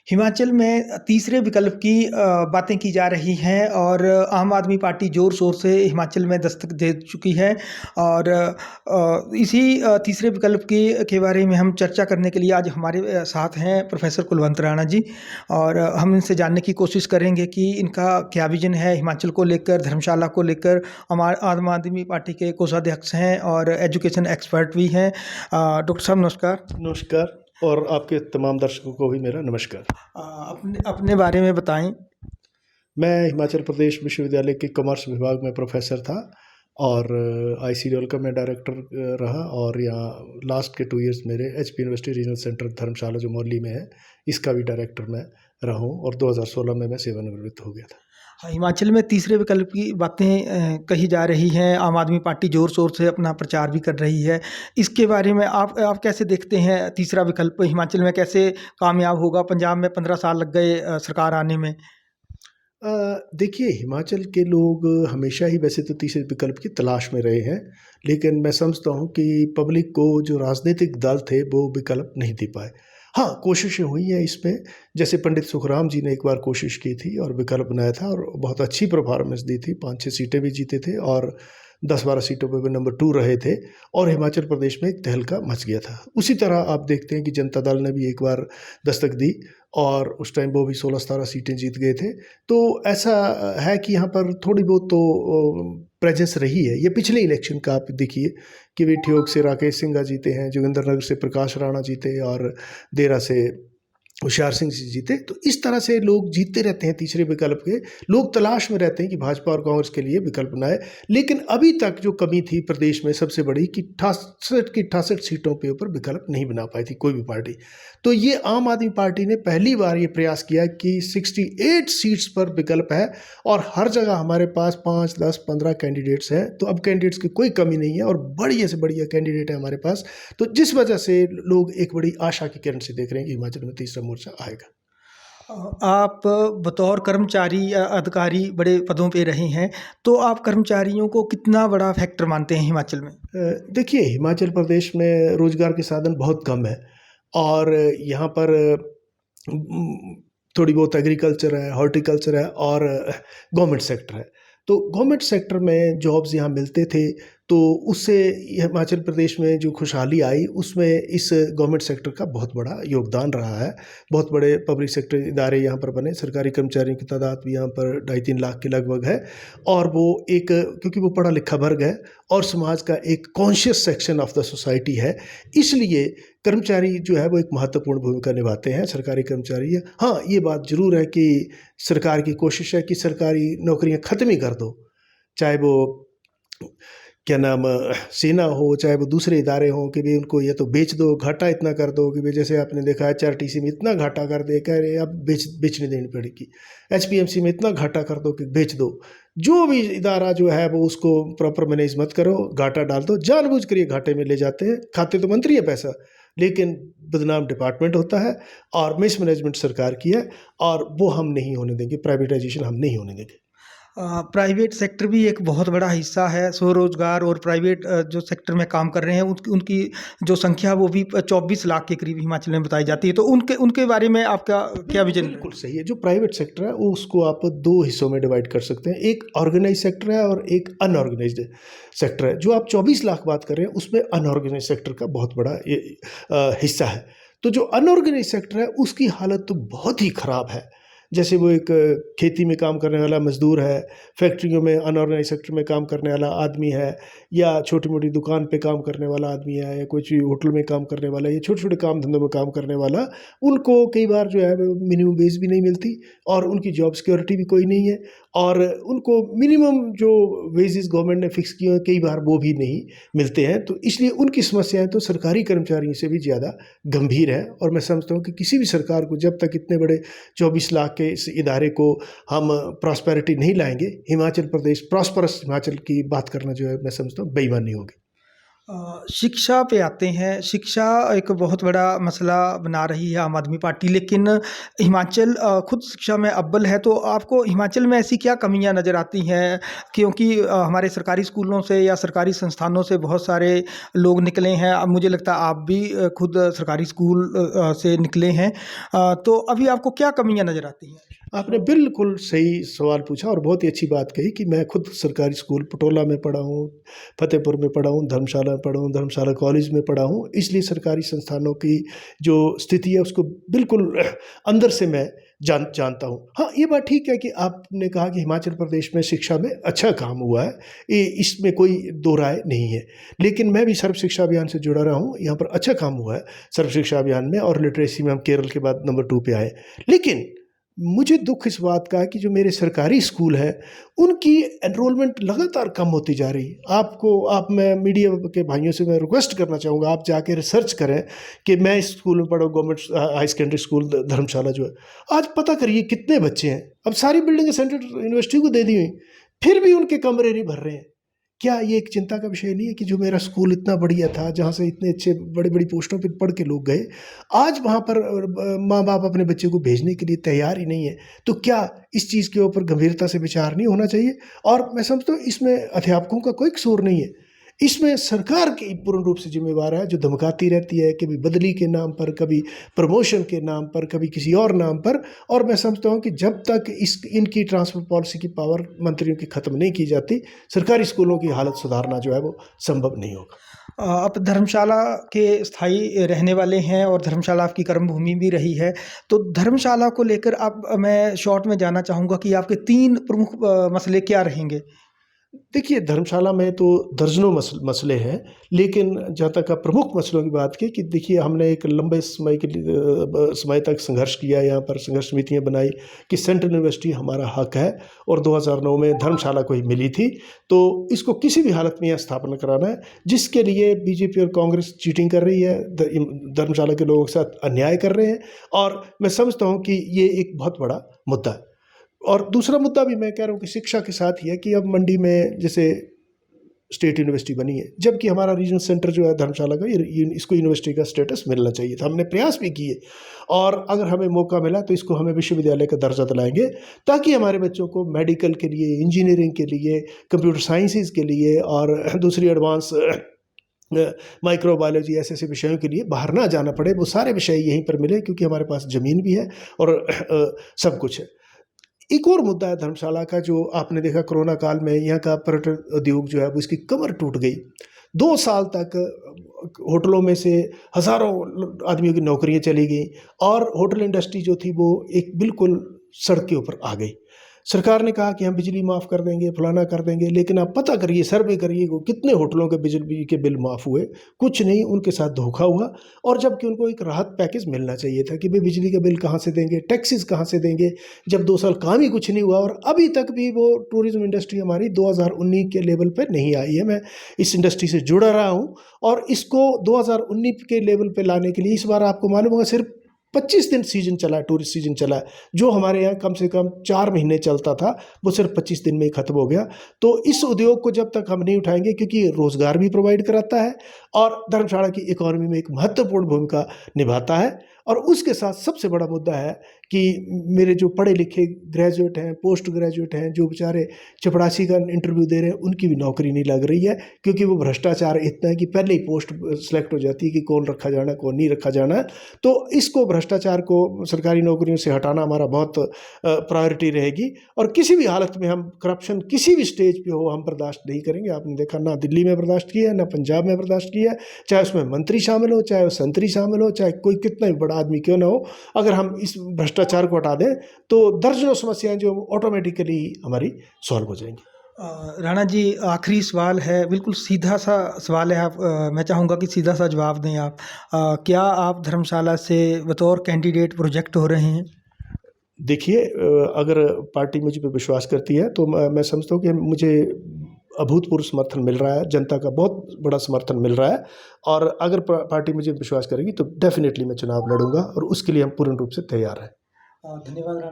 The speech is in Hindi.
हिमाचल में तीसरे विकल्प की बातें की जा रही हैं और आम आदमी पार्टी ज़ोर शोर से हिमाचल में दस्तक दे चुकी है। और इसी तीसरे विकल्प की के बारे में हम चर्चा करने के लिए आज हमारे साथ हैं प्रोफेसर कुलवंत राणा जी। और हम इनसे जानने की कोशिश करेंगे कि इनका क्या विजन है हिमाचल को लेकर, धर्मशाला को लेकर। आम आदमी पार्टी के कोषाध्यक्ष हैं और एजुकेशन एक्सपर्ट भी हैं। डॉक्टर साहब नमस्कार। नमस्कार, और आपके तमाम दर्शकों को भी मेरा नमस्कार। अपने अपने बारे में बताएं। मैं हिमाचल प्रदेश विश्वविद्यालय के कॉमर्स विभाग में प्रोफेसर था और ICDL का मैं डायरेक्टर रहा, और यहाँ लास्ट के 2 इयर्स मेरे HP यूनिवर्सिटी रीजनल सेंटर धर्मशाला जो मोरली में है, इसका भी डायरेक्टर मैं रहा हूँ, और 2016 में मैं सेवानिवृत्त हो गया था। हिमाचल में तीसरे विकल्प की बातें कही जा रही हैं। आम आदमी पार्टी ज़ोर शोर से अपना प्रचार भी कर रही है। इसके बारे में आप कैसे देखते हैं? तीसरा विकल्प हिमाचल में कैसे कामयाब होगा? पंजाब में 15 साल लग गए सरकार आने में। देखिए, हिमाचल के लोग हमेशा ही वैसे तो तीसरे विकल्प की तलाश में रहे हैं, लेकिन मैं समझता हूँ कि पब्लिक को जो राजनीतिक दल थे वो विकल्प नहीं दे पाए। हाँ, कोशिशें हुई हैं इसमें, जैसे पंडित सुखराम जी ने एक बार कोशिश की थी और विकल्प बनाया था और बहुत अच्छी परफॉर्मेंस दी थी, 5-6 सीटें भी जीते थे और 10-12 सीटों पे भी नंबर 2 रहे थे, और हिमाचल प्रदेश में एक तहलका मच गया था। उसी तरह आप देखते हैं कि जनता दल ने भी एक बार दस्तक दी और उस टाइम वो भी 16-17 सीटें जीत गए थे। तो ऐसा है कि यहाँ पर थोड़ी बहुत तो प्रेजेंस रही है। ये पिछले इलेक्शन का आप देखिए कि वे ठियोग से राकेश सिंघा जीते हैं, जोगिंद्रनगर से प्रकाश राणा जीते और देरा से होशियार सिंह जी जीते। तो इस तरह से लोग जीतते रहते हैं तीसरे विकल्प के। लोग तलाश में रहते हैं कि भाजपा और कांग्रेस के लिए विकल्प बनाए, लेकिन अभी तक जो कमी थी प्रदेश में सबसे बड़ी कि 68 सीटों पे ऊपर विकल्प नहीं बना पाई थी कोई भी पार्टी। तो ये आम आदमी पार्टी ने पहली बार ये प्रयास किया कि 68 सीट्स पर विकल्प है और हर जगह हमारे पास 5, 10, 15 कैंडिडेट्स हैं। तो अब कैंडिडेट्स की कोई कमी नहीं है और बढ़िया से बढ़िया कैंडिडेट है हमारे पास। तो जिस वजह से लोग एक बड़ी आशा की किरण से देख रहे हैं कि हिमाचल में तीसरा मोर्चा आएगा। आप बतौर कर्मचारी या अधिकारी बड़े पदों पे रहे हैं, तो आप कर्मचारियों को कितना बड़ा फैक्टर मानते हैं हिमाचल में? देखिए, हिमाचल प्रदेश में रोजगार के साधन बहुत कम है और यहाँ पर थोड़ी बहुत एग्रीकल्चर है, हॉर्टिकल्चर है और गवर्नमेंट सेक्टर है। तो गवर्नमेंट सेक्टर में जॉब्स यहाँ मिलते थे, तो उससे हिमाचल प्रदेश में जो खुशहाली आई उसमें इस गवर्नमेंट सेक्टर का बहुत बड़ा योगदान रहा है। बहुत बड़े पब्लिक सेक्टर इदारे यहाँ पर बने, सरकारी कर्मचारियों की तादाद भी यहाँ पर 2.5-3 लाख के लगभग है, और वो एक क्योंकि वो पढ़ा लिखा वर्ग है और समाज का एक conscious section of the society है, इसलिए कर्मचारी जो है वो एक महत्वपूर्ण भूमिका निभाते हैं, सरकारी कर्मचारी है। हाँ, ये बात ज़रूर है कि सरकार की कोशिश है कि सरकारी नौकरियां ख़त्म ही कर दो, चाहे वो क्या नाम सेना हो, चाहे वो दूसरे इदारे हों, कि भाई उनको या तो बेच दो, घाटा इतना कर दो कि भाई जैसे आपने देखा HRTC में इतना घाटा कर दे, कह रहे अब बेचने देनी पड़ेगी। HPMC में इतना घाटा कर दो कि बेच दो। जो भी इदारा जो है वो उसको प्रॉपर मैनेज मत करो, घाटा डाल दो, जानबूझ कर ये घाटे में ले जाते हैं। खाते तो मंत्री है पैसा, लेकिन बदनाम डिपार्टमेंट होता है और मिसमैनेजमेंट सरकार की है, और वो हम नहीं होने देंगे, प्राइवेटाइजेशन हम नहीं होने देंगे। प्राइवेट सेक्टर भी एक बहुत बड़ा हिस्सा है। स्वरोजगार और प्राइवेट जो सेक्टर में काम कर रहे हैं उनकी जो संख्या वो भी 24 लाख के करीब हिमाचल में बताई जाती है। तो उनके बारे में आपका क्या विजन? बिल्कुल सही है। जो प्राइवेट सेक्टर है वो उसको आप 2 हिस्सों में डिवाइड कर सकते हैं, एक ऑर्गेनाइज सेक्टर है और एक अनऑर्गेनाइज्ड सेक्टर है। जो आप 24 लाख बात कर रहे हैं उसमें अनऑर्गेनाइज सेक्टर का बहुत बड़ा हिस्सा है। तो जो अनऑर्गेनाइज सेक्टर है उसकी हालत तो बहुत ही ख़राब है। जैसे वो एक खेती में काम करने वाला मजदूर है, फैक्ट्रियों में अनऑर्गेनाइज सेक्टर में काम करने वाला आदमी है, या छोटी मोटी दुकान पे काम करने वाला आदमी है, या कुछ होटल में काम करने वाला, या छोटे छोटे काम धंधों में काम करने वाला, उनको कई बार जो है मिनिमम वेज भी नहीं मिलती और उनकी जॉब सिक्योरिटी भी कोई नहीं है, और उनको मिनिमम जो वेजेस गवर्नमेंट ने फिक्स किए हैं कई बार वो भी नहीं मिलते हैं। तो इसलिए उनकी समस्याएं तो सरकारी कर्मचारियों से भी ज़्यादा गंभीर है, और मैं समझता हूँ कि किसी भी सरकार को जब तक इतने बड़े 24 लाख के इस इदारे को हम प्रॉस्पेरिटी नहीं लाएंगे, हिमाचल प्रदेश प्रॉस्परस हिमाचल की बात करना जो है मैं समझता हूँ बेईमानी होगी। शिक्षा पे आते हैं। शिक्षा एक बहुत बड़ा मसला बना रही है आम आदमी पार्टी, लेकिन हिमाचल खुद शिक्षा में अव्वल है। तो आपको हिमाचल में ऐसी क्या कमियां नज़र आती हैं? क्योंकि हमारे सरकारी स्कूलों से या सरकारी संस्थानों से बहुत सारे लोग निकले हैं। अब मुझे लगता है आप भी खुद सरकारी स्कूल से निकले हैं। तो अभी आपको क्या कमियां नज़र आती हैं? आपने बिल्कुल सही सवाल पूछा और बहुत ही अच्छी बात कही कि मैं खुद सरकारी स्कूल पटोला में पढ़ा हूँ, फतेहपुर में पढ़ा हूँ, धर्मशाला में पढ़ा हूँ, धर्मशाला कॉलेज में पढ़ा हूँ। इसलिए सरकारी संस्थानों की जो स्थिति है उसको बिल्कुल अंदर से मैं जानता हूँ। हाँ, ये बात ठीक है कि आपने कहा कि हिमाचल प्रदेश में शिक्षा में अच्छा काम हुआ है, इसमें कोई दो राय नहीं है। लेकिन मैं भी सर्व शिक्षा अभियान से जुड़ा रहा हूँ। यहाँ पर अच्छा काम हुआ है सर्व शिक्षा अभियान में, और लिटरेसी में हम केरल के बाद नंबर 2 पे आए। लेकिन मुझे दुख इस बात का है कि जो मेरे सरकारी स्कूल हैं उनकी एनरोलमेंट लगातार कम होती जा रही है। मैं मीडिया के भाइयों से मैं रिक्वेस्ट करना चाहूँगा, आप जाके रिसर्च करें कि मैं इस स्कूल में पढ़ा, गवर्नमेंट हाई सेकेंडरी स्कूल धर्मशाला जो है, आज पता करिए कितने बच्चे हैं। अब सारी बिल्डिंगें सेंट्रल यूनिवर्सिटी को दे दी हुई, फिर भी उनके कमरे नहीं भर रहे हैं। क्या ये एक चिंता का विषय नहीं है कि जो मेरा स्कूल इतना बढ़िया था, जहाँ से इतने अच्छे बड़ी बड़ी पोस्टों पर पढ़ के लोग गए, आज वहाँ पर माँ बाप अपने बच्चे को भेजने के लिए तैयार ही नहीं है? तो क्या इस चीज़ के ऊपर गंभीरता से विचार नहीं होना चाहिए? और मैं समझता हूँ इसमें अध्यापकों का कोई कसूर नहीं है, इसमें सरकार की पूर्ण रूप से जिम्मेवार है, जो धमकाती रहती है, कभी बदली के नाम पर, कभी प्रमोशन के नाम पर, कभी किसी और नाम पर। और मैं समझता हूँ कि जब तक इनकी ट्रांसफर पॉलिसी की पावर मंत्रियों की ख़त्म नहीं की जाती, सरकारी स्कूलों की हालत सुधारना जो है वो संभव नहीं होगा। आप धर्मशाला के स्थायी रहने वाले हैं और धर्मशाला आपकी कर्मभूमि भी रही है। तो धर्मशाला को लेकर मैं शॉर्ट में जानना चाहूँगा कि आपके 3 प्रमुख मसले क्या रहेंगे? देखिए, धर्मशाला में तो दर्जनों मसले हैं, लेकिन जहाँ तक आप प्रमुख मसलों की बात की, कि देखिए हमने एक लंबे समय तक संघर्ष किया, यहाँ पर संघर्ष समितियाँ बनाई कि सेंट्रल यूनिवर्सिटी हमारा हक है, और 2009 में धर्मशाला को ही मिली थी। तो इसको किसी भी हालत में यहाँ स्थापना कराना है, जिसके लिए बीजेपी और कांग्रेस चीटिंग कर रही है, धर्मशाला के लोगों के साथ अन्याय कर रहे हैं, और मैं समझता हूँ कि ये एक बहुत बड़ा मुद्दा है। और दूसरा मुद्दा भी मैं कह रहा हूँ कि शिक्षा के साथ ही है कि अब मंडी में जैसे स्टेट यूनिवर्सिटी बनी है, जबकि हमारा रीजनल सेंटर जो है धर्मशाला का, इसको यूनिवर्सिटी का स्टेटस मिलना चाहिए था। हमने प्रयास भी किए, और अगर हमें मौका मिला तो इसको हमें विश्वविद्यालय का दर्जा दिलाएंगे, ताकि हमारे बच्चों को मेडिकल के लिए, इंजीनियरिंग के लिए, कंप्यूटर साइंसेज के लिए और दूसरी एडवांस माइक्रोबायोलॉजी ऐसे विषयों के लिए बाहर ना जाना पड़े। वो सारे विषय यहीं पर मिले, क्योंकि हमारे पास ज़मीन भी है और सब कुछ है। एक और मुद्दा है धर्मशाला का, जो आपने देखा कोरोना काल में यहाँ का पर्यटन उद्योग जो है वो इसकी कमर टूट गई। 2 साल तक होटलों में से हज़ारों आदमियों की नौकरियां चली गई, और होटल इंडस्ट्री जो थी वो एक बिल्कुल सड़क के ऊपर आ गई। सरकार ने कहा कि हम बिजली माफ़ कर देंगे, फलाना कर देंगे, लेकिन आप पता करिए, सर्वे करिए वो कितने होटलों के बिजली के बिल माफ़ हुए? कुछ नहीं, उनके साथ धोखा हुआ। और जबकि उनको एक राहत पैकेज मिलना चाहिए था कि भाई बिजली का बिल कहाँ से देंगे, टैक्सेस कहाँ से देंगे, जब 2 साल काम ही कुछ नहीं हुआ। और अभी तक भी वो टूरिज़्म इंडस्ट्री हमारी 2019 के लेवल पर नहीं आई है। मैं इस इंडस्ट्री से जुड़ा रहा हूँ, और इसको 2019 के लेवल पर लाने के लिए इस बार आपको मालूम होगा सिर्फ 25 दिन सीजन चला, टूरिस्ट सीजन चला। जो हमारे यहाँ कम से कम 4 महीने चलता था, वो सिर्फ 25 दिन में ही खत्म हो गया। तो इस उद्योग को जब तक हम नहीं उठाएंगे, क्योंकि रोज़गार भी प्रोवाइड कराता है और धर्मशाला की इकोनॉमी में एक महत्वपूर्ण भूमिका निभाता है। और उसके साथ सबसे बड़ा मुद्दा है कि मेरे जो पढ़े लिखे ग्रेजुएट हैं, पोस्ट ग्रेजुएट हैं, जो बेचारे चपरासी का इंटरव्यू दे रहे हैं, उनकी भी नौकरी नहीं लग रही है, क्योंकि वो भ्रष्टाचार इतना है कि पहले ही पोस्ट सेलेक्ट हो जाती है कि कौन रखा जाना, कौन नहीं रखा जाना। तो इसको, भ्रष्टाचार को सरकारी नौकरियों से हटाना हमारा बहुत प्रायोरिटी रहेगी, और किसी भी हालत में हम करप्शन किसी भी स्टेज पे हो हम बर्दाश्त नहीं करेंगे। आपने देखा, ना दिल्ली में बर्दाश्त किया है, ना पंजाब में बर्दाश्त किया है, चाहे उसमें मंत्री शामिल हो, चाहे वो संतरी शामिल हो, चाहे कोई कितना भी बड़ा आदमी क्यों ना हो। अगर हम इस भ्रष्टाचार को हटा दें तो दर्जनों समस्याएं जो ऑटोमेटिकली हमारी सॉल्व हो जाएंगी। राणा जी, आखिरी सवाल है, बिल्कुल सीधा सा सवाल है। मैं चाहूँगा कि सीधा सा जवाब दें आप। क्या आप धर्मशाला से बतौर कैंडिडेट प्रोजेक्ट हो रहे हैं? देखिए, अगर पार्टी मुझ पर विश्वास करती है तो मैं समझता हूँ कि मुझे अभूतपूर्व समर्थन मिल रहा है, जनता का बहुत बड़ा समर्थन मिल रहा है। और अगर पार्टी मुझे विश्वास करेगी तो डेफिनेटली मैं चुनाव लड़ूंगा, और उसके लिए हम पूर्ण रूप से तैयार हैं। धन्यवाद।